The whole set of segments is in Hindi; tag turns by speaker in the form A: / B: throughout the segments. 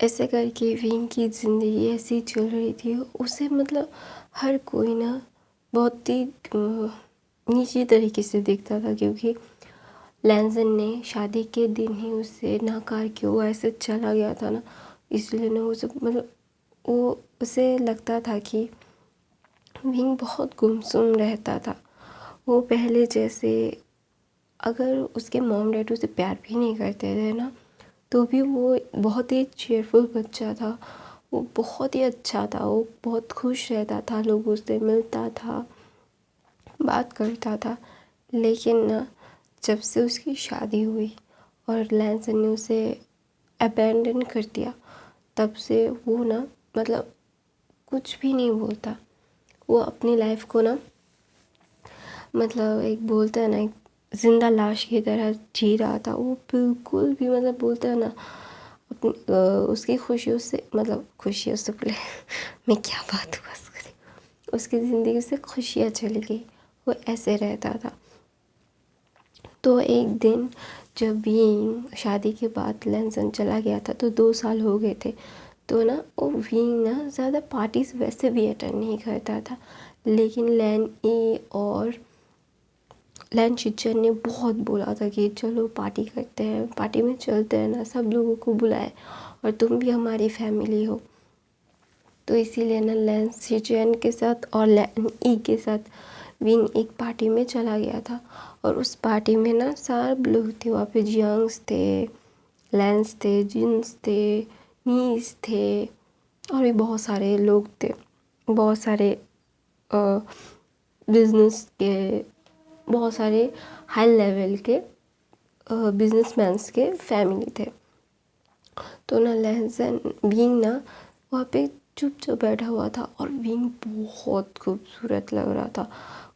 A: ऐसे करके विंग की ज़िंदगी ऐसी चल रही थी। उसे मतलब हर कोई ना बहुत ही नीची तरीके से देखता था, क्योंकि लैंसन ने शादी के दिन ही उसे नकार के वो ऐसे चला गया था ना, इसलिए ना उसे मतलब वो उसे लगता था कि विंग बहुत गुमसुम रहता था। वो पहले जैसे, अगर उसके मॉम डैड उसे प्यार भी नहीं करते थे ना, तो भी वो बहुत ही चेयरफुल बच्चा था। वो बहुत ही अच्छा था, वो बहुत खुश रहता था, लोगों से मिलता था, बात करता था। लेकिन ना जब से उसकी शादी हुई और लैंसन ने उसे अबैंडन कर दिया, तब से वो ना मतलब कुछ भी नहीं बोलता। वो अपनी लाइफ को ना मतलब एक बोलते हैं ना, एक जिंदा लाश की तरह जी रहा था। वो बिल्कुल भी मतलब बोलते हैं ना अपनी उसकी खुशियों से मतलब खुशियों से बोले मैं क्या बात बस करी, उसकी ज़िंदगी से खुशियाँ चली गई। वो ऐसे रहता था। तो एक दिन जब भी शादी के बाद लैंसन चला गया था, तो 2 साल हो गए थे। तो ना वो विंग ना ज़्यादा पार्टीज वैसे भी अटेंड नहीं करता था। लेकिन लैन ई और लैन शिचन ने बहुत बोला था कि चलो पार्टी करते हैं, पार्टी में चलते हैं ना, सब लोगों को बुलाए और तुम भी हमारी फैमिली हो। तो इसीलिए ना लैन शिचन के साथ और लैन ई के साथ विंग एक पार्टी में चला गया था। और उस पार्टी में ना सब लोग थे वहाँ पे। जियांग्स थे, लैंस थे, जिन्स थे, नीस थे, और भी बहुत सारे लोग थे। बहुत सारे बिजनेस के, बहुत सारे हाई लेवल के बिजनेसमैन्स के फैमिली थे। तो ना लहसन विंग ना वहाँ पे चुपचाप बैठा हुआ था, और विंग बहुत खूबसूरत लग रहा था।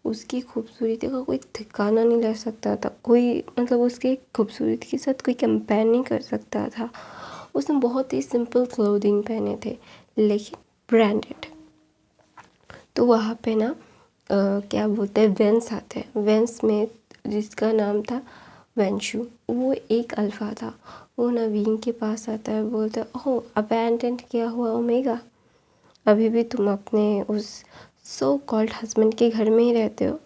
A: उसकी खूबसूरती का कोई ठिकाना नहीं ले सकता था। कोई मतलब उसकी खूबसूरती के साथ कोई कंपेयर नहीं कर सकता था। उसने बहुत ही सिंपल क्लोथिंग पहने थे, लेकिन ब्रांडेड। तो वहाँ पे ना क्या बोलते हैं, वेंस आते हैं। वेंस में जिसका नाम था वेंशु, वो एक अल्फ़ा था। वो नवीन के पास आता है, बोलता है ओह अबैंडन किया हुआ ओमेगा, अभी भी तुम अपने उस सो कॉल्ड हस्बैंड के घर में ही रहते हो।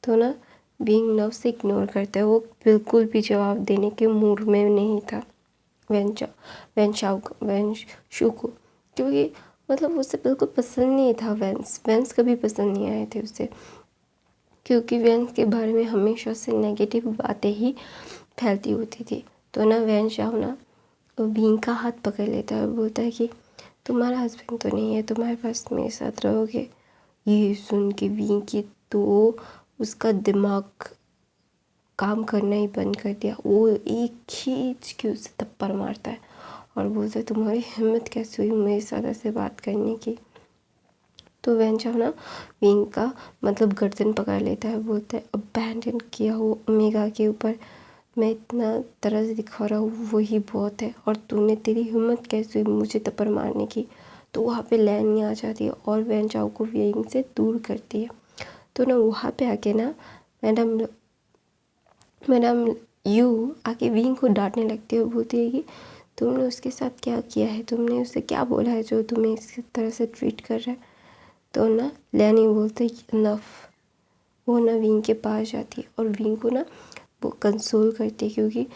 A: तो ना बीइंग ना उसे इग्नोर करता है। वो बिल्कुल भी जवाब देने के मूड में नहीं था वेंशु को, क्योंकि मतलब उसे बिल्कुल पसंद नहीं था। वेंस कभी पसंद नहीं आए थे उसे, क्योंकि वेंस के बारे में हमेशा से नेगेटिव बातें ही फैलती होती थी। तो ना वेंशाओ ना बीइंग का हाथ पकड़ लेता है, बोलता है कि तुम्हारा हस्बैंड तो नहीं है, तुम्हारे पास मेरे साथ रहोगे। ये सुन के बीइंग की तो उसका दिमाग काम करना ही बंद कर दिया। वो एक खींच के उसे थप्पड़ मारता है और बोलता है तुम्हारी हिम्मत कैसे हुई मेरे साथ ऐसे बात करने की। तो वेंचाओ ना विंग का मतलब गर्दन पकड़ लेता है, बोलता है अबैंडन किया हो ओमेगा के ऊपर मैं इतना तरस दिखा रहा हूँ वही बहुत है, और तूने तेरी हिम्मत कैसे हुई मुझे थप्पड़ मारने की। तो वहाँ पे लैनी आ जाती है और वेंचाओ को विंग से दूर करती है। तो ना वहाँ पे आके ना मैडम मैडम यू आके विंग को डांटने लगती है। बोलती है कि तुमने उसके साथ क्या किया है, तुमने उसे क्या बोला है जो तुम्हें इस तरह से ट्रीट कर रहा है। तो ना लैनी बोलते इनफ। वो ना विंग के पास जाती है और विंग को ना वो कंसोल करती है, क्योंकि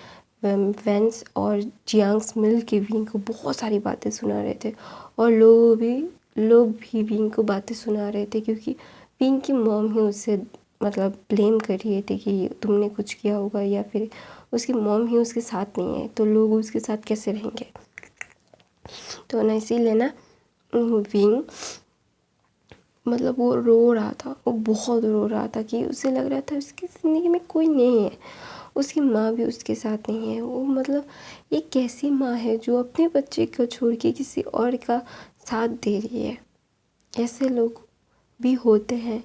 A: वेंस और जियांग्स मिल के विंग को बहुत सारी बातें सुना रहे थे, और लोग भी विंग को बातें सुना रहे थे, क्योंकि विंग की मॉम ही उसे मतलब ब्लेम कर रही थी कि तुमने कुछ किया होगा, या फिर उसकी मॉम ही उसके साथ नहीं है तो लोग उसके साथ कैसे रहेंगे। तो ना इसीलिए ना विंग मतलब वो रो रहा था, वो बहुत रो रहा था कि उसे लग रहा था उसकी ज़िंदगी में कोई नहीं है, उसकी माँ भी उसके साथ नहीं है। वो मतलब एक कैसी माँ है जो अपने बच्चे को छोड़ के किसी और का साथ दे रही है। ऐसे लोग भी होते हैं।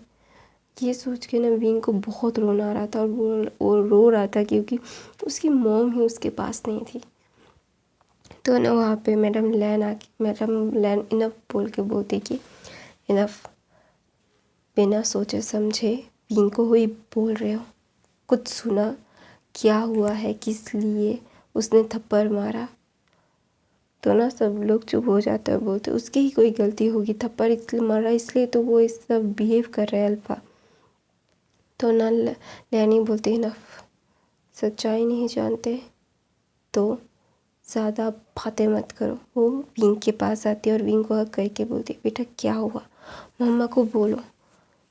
A: ये सोच के ना विंग को बहुत रोना आ रहा था, और वो रो रहा था क्योंकि उसकी मॉम ही उसके पास नहीं थी। तो ना वहाँ पे मैडम लैन इनफ बोल के बोलती कि इनफ, बिना सोचे समझे विंग को हुई बोल रहे हो, कुछ सुना क्या हुआ है, किस लिए उसने थप्पड़ मारा। तो ना सब लोग चुप हो जाते हैं, बोलते उसकी ही कोई गलती होगी, थप्पड़ इसलिए मारा इसलिए तो वो इस सब बिहेव कर रहा है अल्फा। तो ना लैनी बोलती ना सच्चाई नहीं जानते तो ज़्यादा बातें मत करो। वो विंग के पास आती है और विंग को हक करके बोलती बेटा क्या हुआ, मम्मा को बोलो,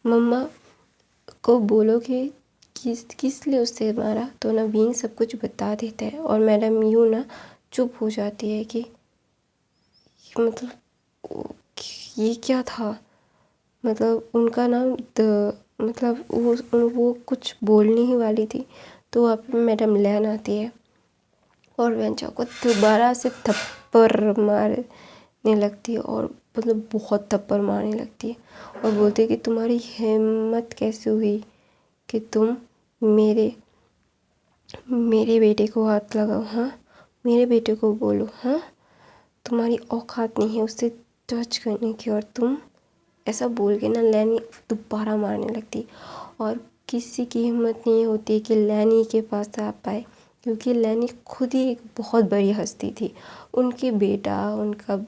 A: मम्मा को बोलो कि किस लिए उससे मारा। तो ना विंग सब कुछ बता देता है और मैडम यू ना चुप हो जाती है कि मतलब ये क्या था। मतलब उनका नाम मतलब वो कुछ बोलने ही वाली थी तो वहाँ पे मैडम लैन आती है और वेंचा को दोबारा से थप्पड़ मारने लगती है और मतलब बहुत थप्पड़ मारने लगती है और बोलती है कि तुम्हारी हिम्मत कैसे हुई कि तुम मेरे बेटे को हाथ लगाओ, हाँ मेरे बेटे को बोलो, हाँ तुम्हारी औकात नहीं है उससे टच करने की। और तुम ऐसा बोल के ना लैनी दोबारा मारने लगती और किसी की हिम्मत नहीं होती कि लैनी के पास आ पाए क्योंकि लैनी खुद ही एक बहुत बड़ी हस्ती थी। उनके बेटा उनका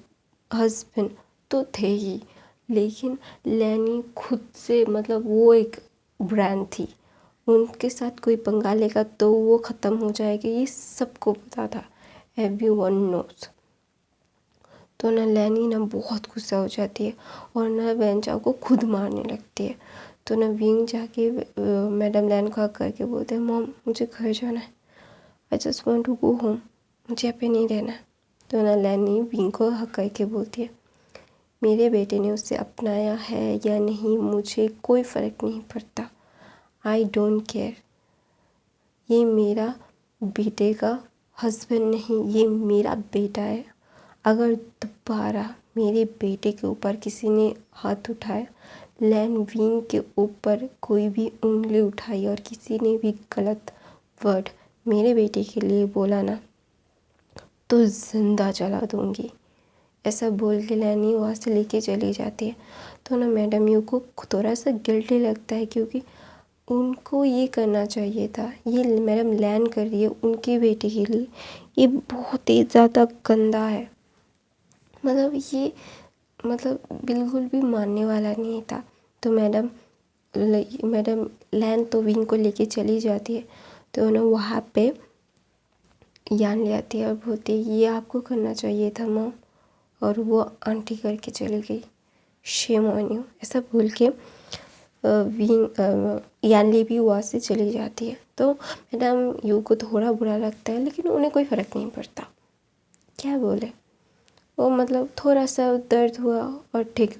A: हस्बैंड तो थे ही, लेकिन लैनी खुद से मतलब वो एक ब्रांड थी। उनके साथ कोई पंगा लेगा तो वो ख़त्म हो जाएगा, ये सबको पता था, एवरीवन नोस। तो ना लैनी ना बहुत गुस्सा हो जाती है और ना वेंचा को खुद मारने लगती है। तो ना विंग जाके मैडम लैन को हक करके बोलते हैं मॉम मुझे घर जाना है, I just want to go home, मुझे यहाँ पे नहीं रहना। तो ना लैनी विंग को हक करके बोलती है मेरे बेटे ने उसे अपनाया है या नहीं मुझे कोई फ़र्क नहीं पड़ता, आई डोंट केयर। ये मेरा बेटे का हस्बैंड नहीं, ये मेरा बेटा है। अगर दोबारा मेरे बेटे के ऊपर किसी ने हाथ उठाया, लैन विंग के ऊपर कोई भी उंगली उठाई और किसी ने भी गलत वर्ड मेरे बेटे के लिए बोला ना तो ज़िंदा जला दूँगी। ऐसा बोल के लैनी वहाँ से लेके चली जाती है। तो ना मैडम यू को थोड़ा सा गिल्टी लगता है क्योंकि उनको ये करना चाहिए था, ये मैडम लैन कर रही है उनकी बेटी के लिए, ये बहुत ही ज़्यादा गंदा है। मतलब ये मतलब बिल्कुल भी मानने वाला नहीं था। तो मैडम लैन तो विंग को लेके चली जाती है। तो उन्हें वहाँ पे यान ले आती है और बोलती है ये आपको करना चाहिए था मॉम, और वो आंटी करके चली गई, शेम ऑन यू, ऐसा बोल के यानली भी वहाँ से चली जाती है। तो मैडम यू को थोड़ा बुरा लगता है लेकिन उन्हें कोई फ़र्क नहीं पड़ता, क्या बोले वो, मतलब थोड़ा सा दर्द हुआ और ठीक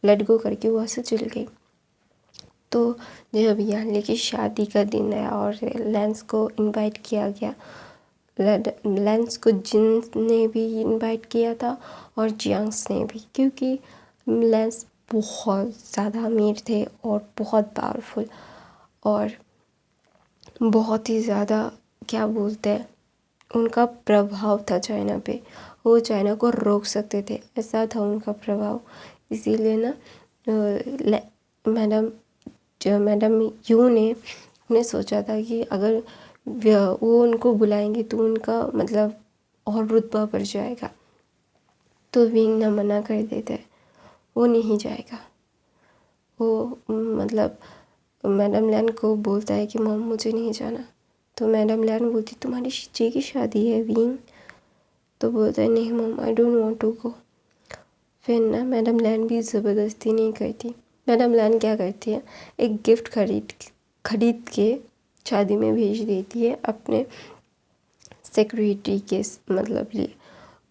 A: लेट गो करके वहाँ से चली गई। तो जब यानली की शादी का दिन आया और लेंस को इनवाइट किया गया, लेंस को जिन ने भी इनवाइट किया था और जियांग्स ने भी, क्योंकि लेंस बहुत ज़्यादा अमीर थे और बहुत पावरफुल और बहुत ही ज़्यादा क्या बोलते हैं उनका प्रभाव था चाइना पे, वो चाइना को रोक सकते थे, ऐसा था उनका प्रभाव। इसीलिए ना मैडम यू ने सोचा था कि अगर वो उनको बुलाएंगे तो उनका मतलब और रुतबा बढ़ जाएगा। तो विंग ना मना कर देता है, वो नहीं जाएगा। वो मतलब मैडम लैन को बोलता है कि मॉम मुझे नहीं जाना। तो मैडम लैन बोलती तुम्हारी शीचे की शादी है विंग, तो बोलता है नहीं mom I don't want to go. फिर ना मैडम लैन भी ज़बरदस्ती नहीं करती। मैडम लैन क्या करती है, एक गिफ्ट खरीद के शादी में भेज देती है अपने सेक्रेटरी के मतलब लिए।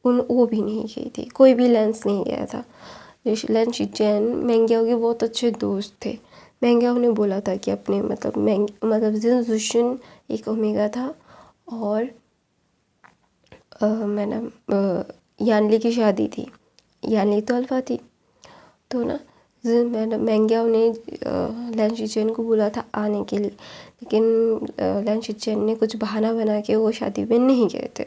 A: वो भी नहीं गई थी, कोई भी लेंस नहीं गया था। लेंस शिचेन मेंग्याओ के बहुत अच्छे दोस्त थे। मेंग्याओ ने बोला था कि अपने मतलब जिन जुशन एक ओमेगा था और मैडम यानली की शादी थी, यानली तो अल्फा थी। तो ना मैडम मेंग्याओ ने लैन शिचेन को बोला था आने के लिए, लेकिन लैन शिचेन ने कुछ बहाना बना के वो शादी में नहीं गए थे।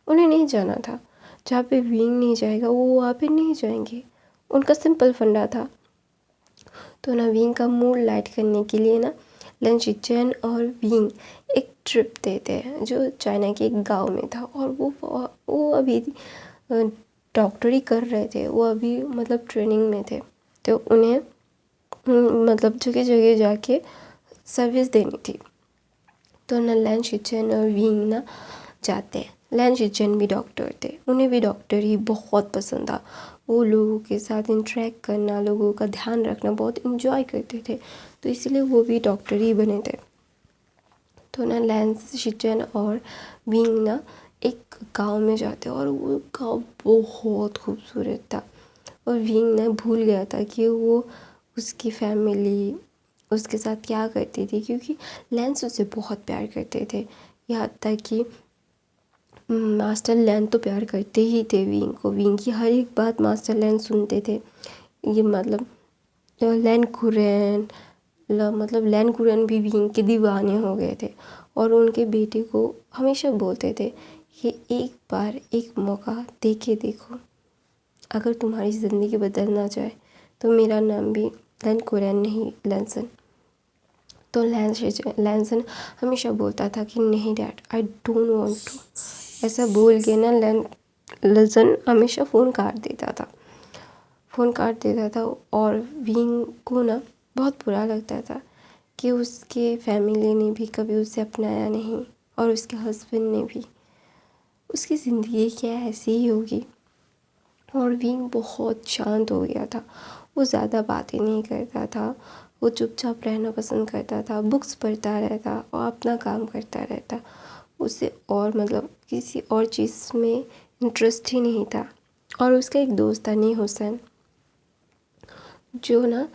A: उन्हें नहीं जाना था, जहाँ पे विंग नहीं जाएगा वो वहाँ पे नहीं जाएंगे, उनका सिंपल फंडा था। तो ना विंग का मूड लाइट करने के लिए ना लैन शिचेन और विंग एक ट्रिप देते हैं जो चाइना के एक गांव में था और वो अभी डॉक्टरी कर रहे थे, वो अभी मतलब ट्रेनिंग में थे, तो उन्हें मतलब जगह जगह जाके सर्विस देनी थी। तो ना लैन शिचेन और विंग ना जाते हैं। लैन शिचेन भी डॉक्टर थे, उन्हें भी डॉक्टर ही बहुत पसंद था। वो लोगों के साथ इंटरेक्ट करना, लोगों का ध्यान रखना बहुत इन्जॉय करते थे, तो इसलिए वो भी डॉक्टर ही बने थे। तो ना लैन शिचेन और विंग ना एक गांव में जाते और वो गांव बहुत खूबसूरत था। और विंग ना भूल गया था कि वो उसकी फैमिली उसके साथ क्या करती थी, क्योंकि लेंस उसे बहुत प्यार करते थे। यहाँ तक कि मास्टर लैन तो प्यार करते ही थे विंग को, विंग की हर एक बात मास्टर लैन सुनते थे। ये मतलब लैन कुरैन मतलब लैन कुरैन भी विंग के दीवाने हो गए थे और उनके बेटे को हमेशा बोलते थे कि एक बार एक मौका दे के देखो, अगर तुम्हारी ज़िंदगी बदल ना जाए तो मेरा नाम भी लैन कुरैन नहीं लैनसन। तो लैनसन हमेशा बोलता था कि नहीं dad, I don't want to. ऐसा बोल के ना लैनसन हमेशा फ़ोन काट देता था और विंग को ना बहुत बुरा लगता था कि उसके फैमिली ने भी कभी उसे अपनाया नहीं और उसके हस्बैंड ने भी। उसकी ज़िंदगी क्या ऐसी ही होगी। और विंग बहुत शांत हो गया था, वो ज़्यादा बातें नहीं करता था, वो चुपचाप रहना पसंद करता था, बुक्स पढ़ता रहता और अपना काम करता रहता। उसे और मतलब किसी और चीज़ में इंटरेस्ट ही नहीं था। और उसका एक दोस्त था नी हुसैन, जो ना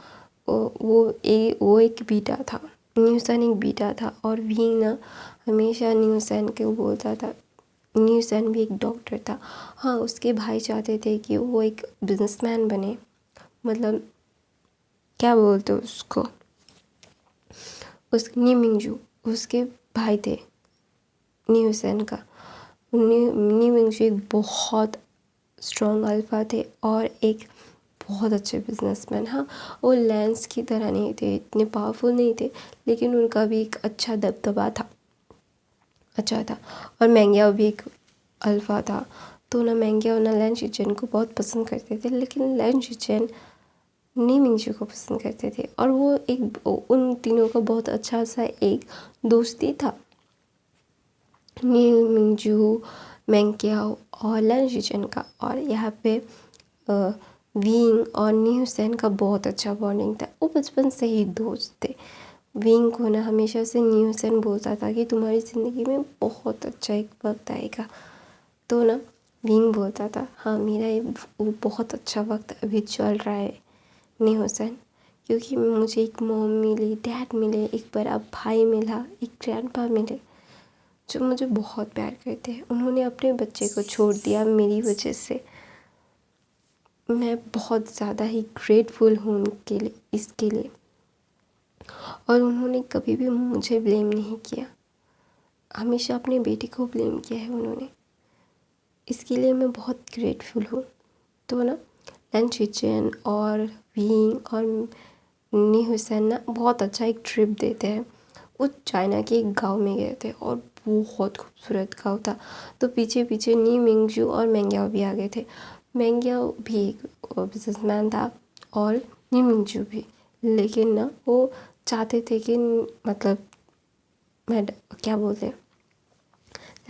A: वो एक बीटा था। नी हुसैन एक बीटा था और विंग ना हमेशा नी हुसैन को बोलता था। नी हुसैन भी एक डॉक्टर था। हाँ, उसके भाई चाहते थे कि वो एक बिजनेसमैन बने, मतलब क्या बोलते उसको, उस नी मिंगजू उसके भाई थे नी हुसैन का। नी मिंगजू एक बहुत स्ट्रॉन्ग अल्फा थे और एक बहुत अच्छे बिजनेसमैन। हाँ, वो लैंस की तरह नहीं थे, इतने पावरफुल नहीं थे, लेकिन उनका भी एक अच्छा दबदबा था, अच्छा था। और मैंगियाओ भी एक अल्फा था। तो ना मैंगियाओ ना लैन शिचेन को बहुत पसंद करते थे, लेकिन लैन शिचेन नी मिंगजू को पसंद करते थे। और वो एक उन तीनों का बहुत अच्छा सा एक दोस्ती था, नी मिंगजू, मैंगियाओ और लैन शिचेन का। और यहाँ पे विंग और नी हुसैन का बहुत अच्छा बॉन्डिंग था, वो बचपन से ही दोस्त थे। विंग को ना हमेशा से नी हुसैन बोलता था कि तुम्हारी ज़िंदगी में बहुत अच्छा एक वक्त आएगा। तो ना विंग बोलता था हाँ, मेरा ये वो बहुत अच्छा वक्त अभी चल रहा है नी हुसैन, क्योंकि मुझे एक मॉम मिली, डैड मिले, एक बड़ा भाई मिला, एक ग्रैंडपा मिले जो मुझे बहुत प्यार करते हैं। उन्होंने अपने बच्चे को छोड़ दिया मेरी वजह से। मैं बहुत ज़्यादा ही ग्रेटफुल हूँ उनके लिए, इसके लिए। और उन्होंने कभी भी मुझे ब्लेम नहीं किया, हमेशा अपने बेटे को ब्लेम किया है उन्होंने, इसके लिए मैं बहुत ग्रेटफुल हूँ। तो ना लैन शिचेन और विंग और नी हुसैन ना बहुत अच्छा एक ट्रिप देते हैं। वो चाइना के एक गांव में गए थे और बहुत खूबसूरत गांव था। तो पीछे पीछे नी मिंगजू और मैंगियाओ भी आ गए थे। मैंगियाओ भी एक बिजनेसमैन था और नी मिंगजू भी, लेकिन ना वो चाहते थे कि मतलब मैं क्या बोलते हैं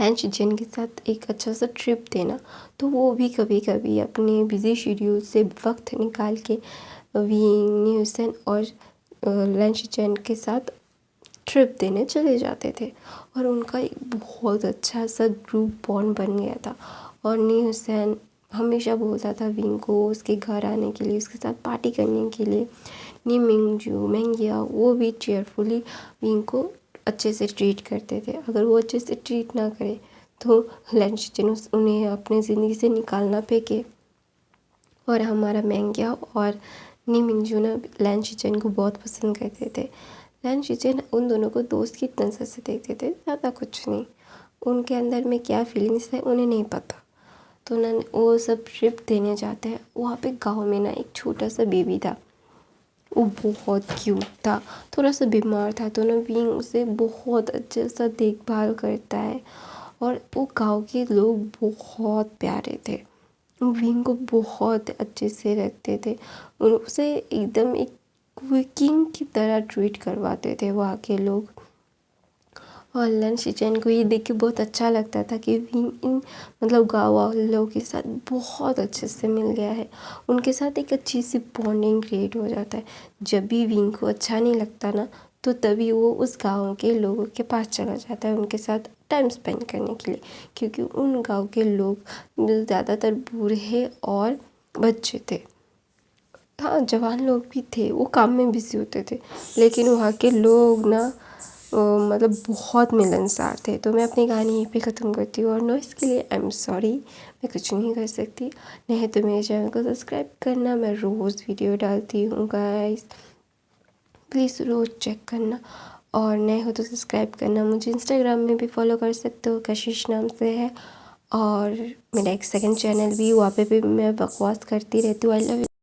A: लैन शिचेन के साथ एक अच्छा सा ट्रिप देना। तो वो भी कभी कभी अपने बिज़ी शेड्यूल से वक्त निकाल के विंग, नी हुसैन और लैन शिचेन के साथ ट्रिप देने चले जाते थे। और उनका एक बहुत अच्छा सा ग्रुप बॉन्ड बन गया था। और नी हुसैन हमेशा बोलता था विंग को उसके घर आने के लिए, उसके साथ पार्टी करने के लिए। नी मिंगजू, मैंगिया वो भी चेयरफुली विंग को अच्छे से ट्रीट करते थे। अगर वो अच्छे से ट्रीट ना करे तो लैन शिचेन उन्हें अपनी ज़िंदगी से निकालना फेंके। और हमारा मैंगिया और नी मिंगजू ना लैन शिचेन को बहुत पसंद करते थे। लैन शिचेन उन दोनों को दोस्त की नज़र से देखते थे, ज़्यादा कुछ नहीं। उनके अंदर में क्या फीलिंग्स है उन्हें नहीं पता। तो ना वो सब ट्रिप देने जाते हैं। वहाँ पे गांव में ना एक छोटा सा बेबी था, वो बहुत क्यूट था, थोड़ा सा बीमार था। तो ना विंग उसे बहुत अच्छे सा देखभाल करता है। और वो गांव के लोग बहुत प्यारे थे, विंग को बहुत अच्छे से रखते थे, उसे एकदम एक किंग की तरह ट्रीट करवाते थे वहाँ के लोग। और लंच किचन को ये देख के बहुत अच्छा लगता था कि विंग इन मतलब गाँव वालों के साथ बहुत अच्छे से मिल गया है, उनके साथ एक अच्छी सी बॉन्डिंग क्रिएट हो जाता है। जब भी विंग को अच्छा नहीं लगता ना, तो तभी वो उस गाँव के लोगों के पास चला जाता है उनके साथ टाइम स्पेंड करने के लिए, क्योंकि उन गाँव के लोग ज़्यादातर बूढ़े और बच्चे थे। हाँ, जवान लोग भी थे, वो काम में बिज़ी होते थे, लेकिन वहाँ के लोग ना मतलब बहुत मिलनसार थे। तो मैं अपनी कहानी यहीं पे ख़त्म करती हूँ, और नॉइस के लिए आई एम सॉरी, मैं कुछ नहीं कर सकती। नहीं तो मेरे चैनल को सब्सक्राइब करना, मैं रोज़ वीडियो डालती हूँ गाइस, प्लीज़ रोज़ चेक करना। और नए हो तो सब्सक्राइब करना। मुझे इंस्टाग्राम में भी फॉलो कर सकते हो, कशिश नाम से है। और मेरा एक सेकंड चैनल भी, वहाँ पे भी मैं बकवास करती रहती हूँ। I love you.